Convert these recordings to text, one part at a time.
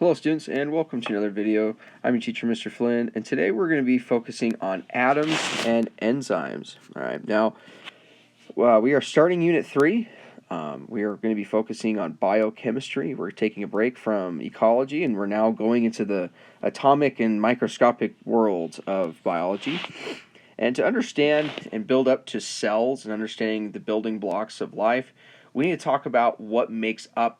Hello students and welcome to another video. I'm your teacher Mr. Flynn, and today we're going to be focusing on atoms and enzymes. Alright, now we are starting Unit 3. We are going to be focusing on biochemistry. We're taking a break from ecology and we're now going into the atomic and microscopic worlds of biology. And to understand and build up to cells and understanding the building blocks of life, we need to talk about what makes up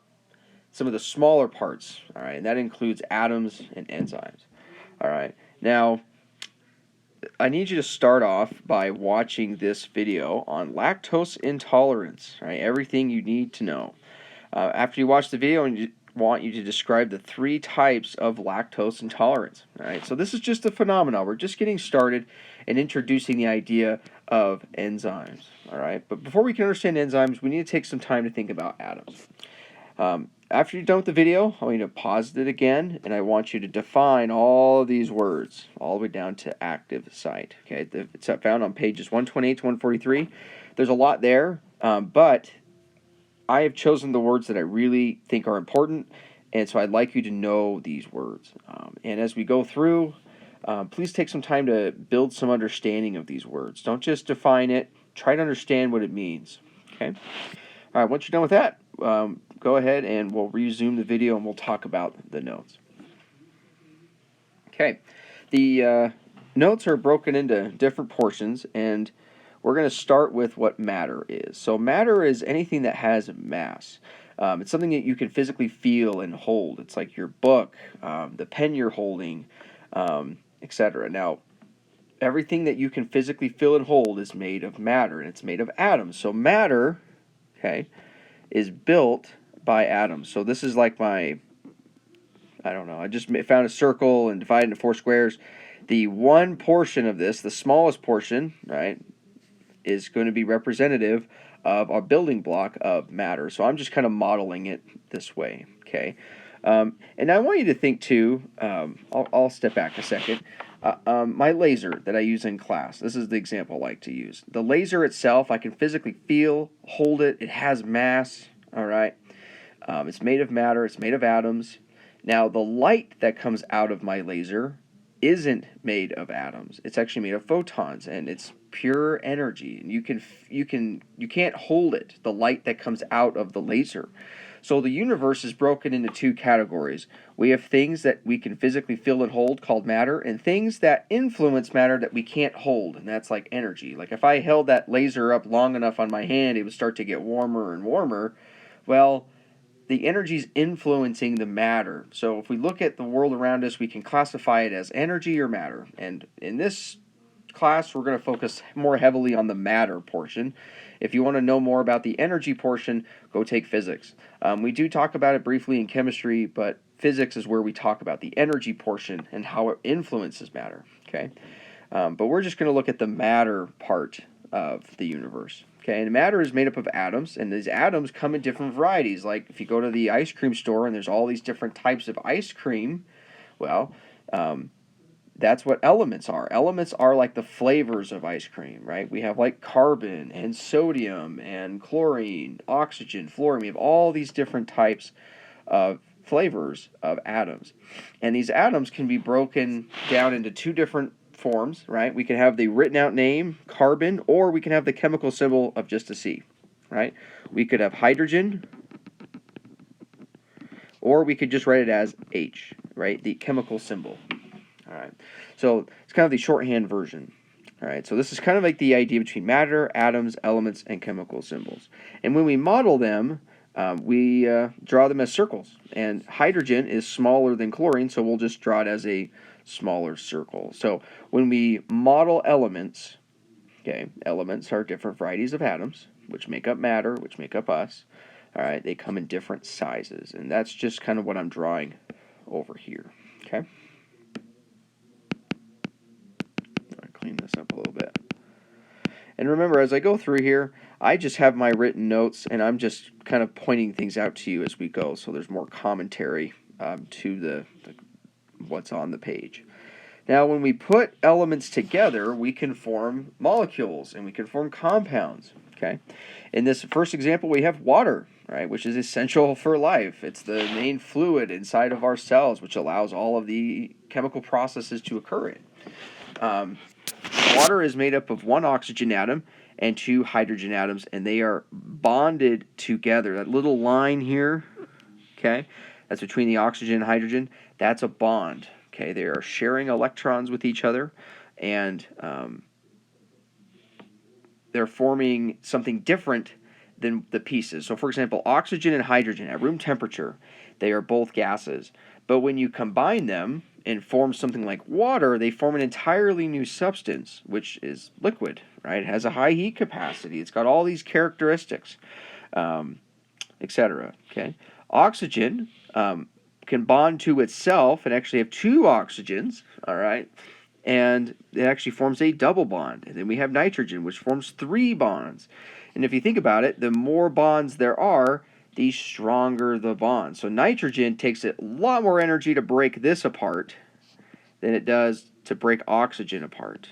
some of the smaller parts, all right, and that includes atoms and enzymes. All right, now I need you to start off by watching this video on lactose intolerance, all right, everything you need to know. After you watch the video, I want you to describe the 3 types of lactose intolerance. All right, so this is just a phenomenon. We're just getting started and introducing the idea of enzymes. All right, but before we can understand enzymes, we need to take some time to think about atoms. After you're done with the video, I want you to pause it again, and I want you to define all of these words, all the way down to active site. Okay, it's found on pages 128 to 143. There's a lot there, but I have chosen the words that I really think are important, and so I'd like you to know these words. And as we go through, please take some time to build some understanding of these words. Don't just define it. Try to understand what it means. Okay. All right. Once you're done with that, go ahead and we'll resume the video and we'll talk about the notes. Okay, the notes are broken into different portions, and we're going to start with what matter is. So matter is anything that has mass. It's something that you can physically feel and hold. It's like your book, the pen you're holding, etc. Now, everything that you can physically feel and hold is made of matter, and it's made of atoms. So matter, okay, is built by atoms. So this is like I just found a circle and divided into 4 squares. The one portion of this, the smallest portion, right, is going to be representative of our building block of matter. So I'm just kind of modeling it this way, okay? And I want you to think too, I'll step back a second. My laser that I use in class, this is the example I like to use. The laser itself, I can physically feel, hold it, it has mass, all right? It's made of matter, it's made of atoms. Now, the light that comes out of my laser isn't made of atoms. It's actually made of photons, and it's pure energy. And you can't hold it, the light that comes out of the laser. So the universe is broken into 2 categories. We have things that we can physically feel and hold called matter, and things that influence matter that we can't hold, and that's like energy. Like if I held that laser up long enough on my hand, it would start to get warmer and warmer. Well, the energy is influencing the matter. So if we look at the world around us, we can classify it as energy or matter. And in this class, we're going to focus more heavily on the matter portion. If you want to know more about the energy portion, go take physics. We do talk about it briefly in chemistry, but physics is where we talk about the energy portion and how it influences matter. Okay, but we're just going to look at the matter part of the universe. Okay, and matter is made up of atoms, and these atoms come in different varieties. Like if you go to the ice cream store and there's all these different types of ice cream, well, that's what elements are. Elements are like the flavors of ice cream, right? We have like carbon and sodium and chlorine, oxygen, fluorine. We have all these different types of flavors of atoms. And these atoms can be broken down into 2 different forms, right? We can have the written out name, carbon, or we can have the chemical symbol of just a C, right? We could have hydrogen, or we could just write it as H, right? The chemical symbol. All right. So it's kind of the shorthand version. All right. So this is kind of like the idea between matter, atoms, elements, and chemical symbols. And when we model them, we draw them as circles. And hydrogen is smaller than chlorine, so we'll just draw it as a smaller circle. So when we model elements, okay, elements are different varieties of atoms, which make up matter, which make up us. All right, they come in different sizes, and that's just kind of what I'm drawing over here. Okay, I'll clean this up a little bit. And remember, as I go through here, I just have my written notes, and I'm just kind of pointing things out to you as we go, so there's more commentary to the what's on the page. Now, when we put elements together, we can form molecules and we can form compounds. Okay. In this first example, we have water, right, which is essential for life. It's the main fluid inside of our cells, which allows all of the chemical processes to occur in. Water is made up of one oxygen atom and two hydrogen atoms, and they are bonded together. That little line here, okay, that's between the oxygen and hydrogen, that's a bond. Okay, they are sharing electrons with each other, and they're forming something different than the pieces. So, for example, oxygen and hydrogen at room temperature, they are both gases. But when you combine them and form something like water, they form an entirely new substance, which is liquid, right? It has a high heat capacity. It's got all these characteristics, etc. Okay, oxygen can bond to itself and actually have two oxygens. All right. And it actually forms a double bond. And then we have nitrogen, which forms three bonds. And if you think about it, the more bonds there are, the stronger the bond. So nitrogen takes a lot more energy to break this apart than it does to break oxygen apart.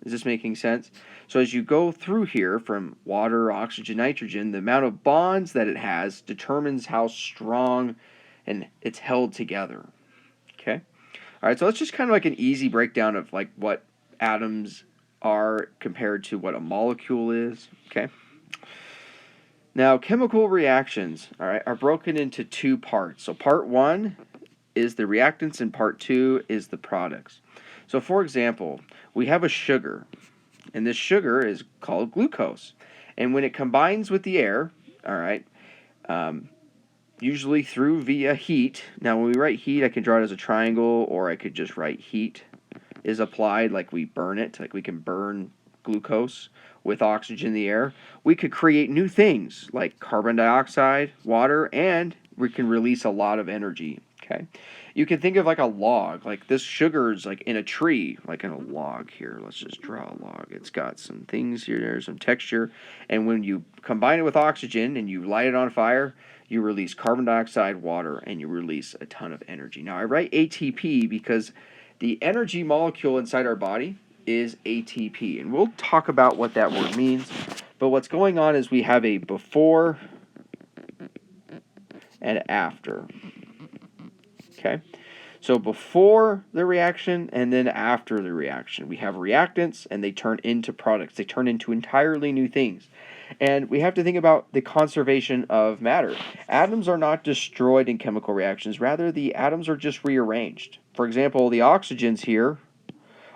Is this making sense? So as you go through here from water, oxygen, nitrogen, the amount of bonds that it has determines how strong and it's held together. Okay? All right, so that's just kind of like an easy breakdown of like what atoms are compared to what a molecule is, okay? Now, chemical reactions, all right, are broken into two parts. So part one is the reactants and part two is the products. So for example, we have a sugar, and this sugar is called glucose. And when it combines with the air, all right, usually through via heat. Now, when we write heat, I can draw it as a triangle, or I could just write heat is applied, like we burn it, like we can burn glucose with oxygen in the air. We could create new things like carbon dioxide, water, and we can release a lot of energy. Okay, you can think of like a log, like this sugar's like in a tree, like in a log here. Let's just draw a log. It's got some things here, there's some texture, and when you combine it with oxygen and you light it on fire, you release carbon dioxide, water, and you release a ton of energy. Now, I write ATP because the energy molecule inside our body is ATP, and we'll talk about what that word means. But what's going on is we have a before and after. Okay? So before the reaction and then after the reaction, we have reactants and they turn into products. They turn into entirely new things. And we have to think about the conservation of matter. Atoms are not destroyed in chemical reactions. Rather, the atoms are just rearranged. For example, the oxygens here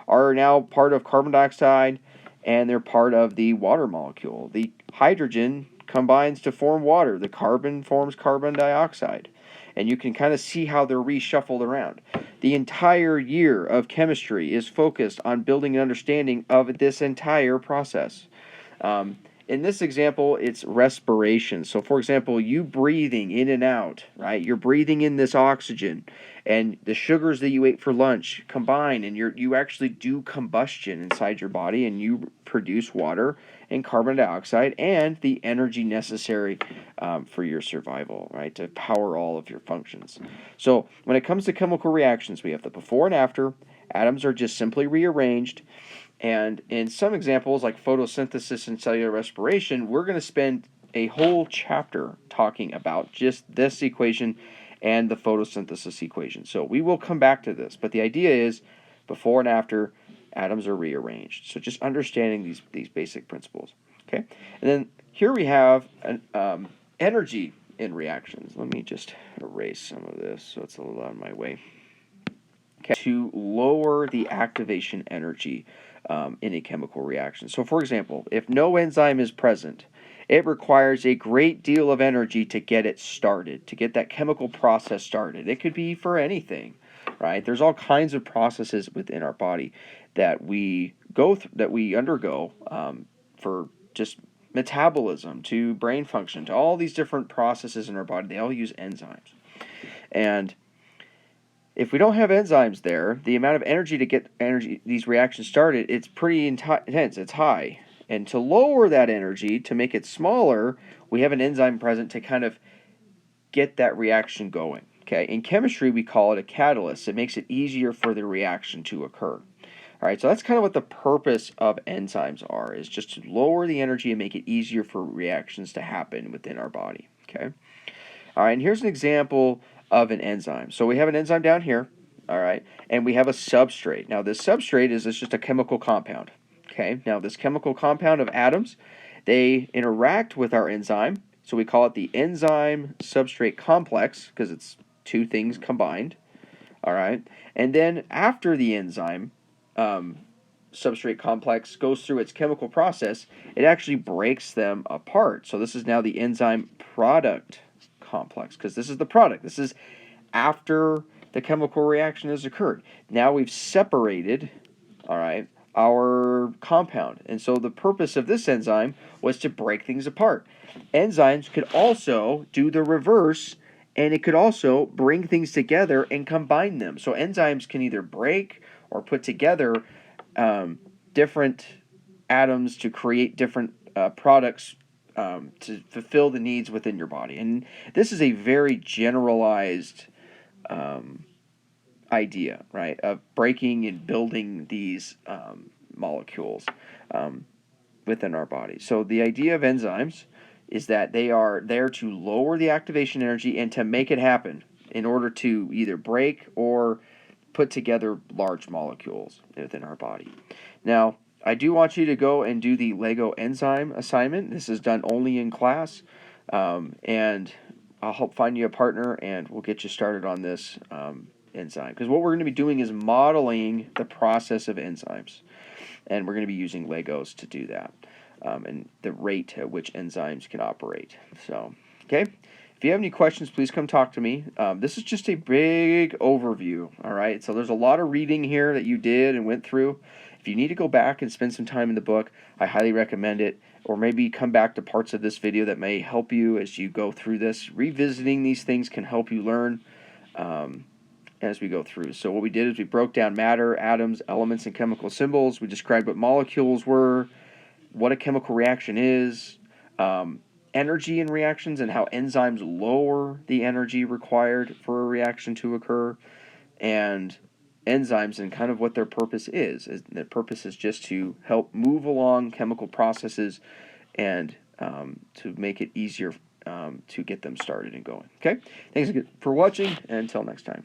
are now part of carbon dioxide and they're part of the water molecule. The hydrogen combines to form water. The carbon forms carbon dioxide. And you can kind of see how they're reshuffled around. The entire year of chemistry is focused on building an understanding of this entire process. In this example, it's respiration. So, for example, you breathing in and out, right? You're breathing in this oxygen, and the sugars that you ate for lunch combine, and you actually do combustion inside your body, and you produce water and carbon dioxide and the energy necessary for your survival, right? To power all of your functions. So, when it comes to chemical reactions, we have the before and after. Atoms are just simply rearranged. And in some examples, like photosynthesis and cellular respiration, we're going to spend a whole chapter talking about just this equation and the photosynthesis equation. So we will come back to this, but the idea is before and after, atoms are rearranged. So just understanding these basic principles. Okay, and then here we have an, energy in reactions. Let me just erase some of this so it's a little out of my way. Okay, to lower the activation energy in a chemical reaction. So, for example, if no enzyme is present, it requires a great deal of energy to get it started, to get that chemical process started. It could be for anything, right? There's all kinds of processes within our body that we undergo for just metabolism to brain function to all these different processes in our body. They all use enzymes, and if we don't have enzymes there, the amount of energy to get these reactions started, it's pretty intense. It's high. And to lower that energy, to make it smaller, we have an enzyme present to kind of get that reaction going. Okay. In chemistry, we call it a catalyst. It makes it easier for the reaction to occur. All right, so that's kind of what the purpose of enzymes are, is just to lower the energy and make it easier for reactions to happen within our body. Okay. All right, and here's an example of an enzyme. So we have an enzyme down here, all right, and we have a substrate. Now this substrate is just a chemical compound. Okay, now this chemical compound of atoms, they interact with our enzyme, so we call it the enzyme substrate complex because it's two things combined. All right, and then after the enzyme substrate complex goes through its chemical process, it actually breaks them apart. So this is now the enzyme product complex, because this is the product. This is after the chemical reaction has occurred. Now we've separated, all right, our compound. And so the purpose of this enzyme was to break things apart. Enzymes could also do the reverse, and it could also bring things together and combine them. So enzymes can either break or put together different atoms to create different products to fulfill the needs within your body. And this is a very generalized idea, right, of breaking and building these molecules within our body. So the idea of enzymes is that they are there to lower the activation energy and to make it happen in order to either break or put together large molecules within our body. Now, I do want you to go and do the Lego enzyme assignment. This is done only in class, and I'll help find you a partner, and we'll get you started on this enzyme. Because what we're going to be doing is modeling the process of enzymes, and we're going to be using Legos to do that, and the rate at which enzymes can operate. So, okay. If you have any questions, please come talk to me. This is just a big overview, all right? So there's a lot of reading here that you did and went through. If you need to go back and spend some time in the book, I highly recommend it. Or maybe come back to parts of this video that may help you as you go through this. Revisiting these things can help you learn as we go through. So what we did is we broke down matter, atoms, elements, and chemical symbols. We described what molecules were, what a chemical reaction is, energy in reactions and how enzymes lower the energy required for a reaction to occur, and enzymes and kind of what their purpose is. Their purpose is just to help move along chemical processes and to make it easier to get them started and going. Okay? Thanks for watching, and until next time.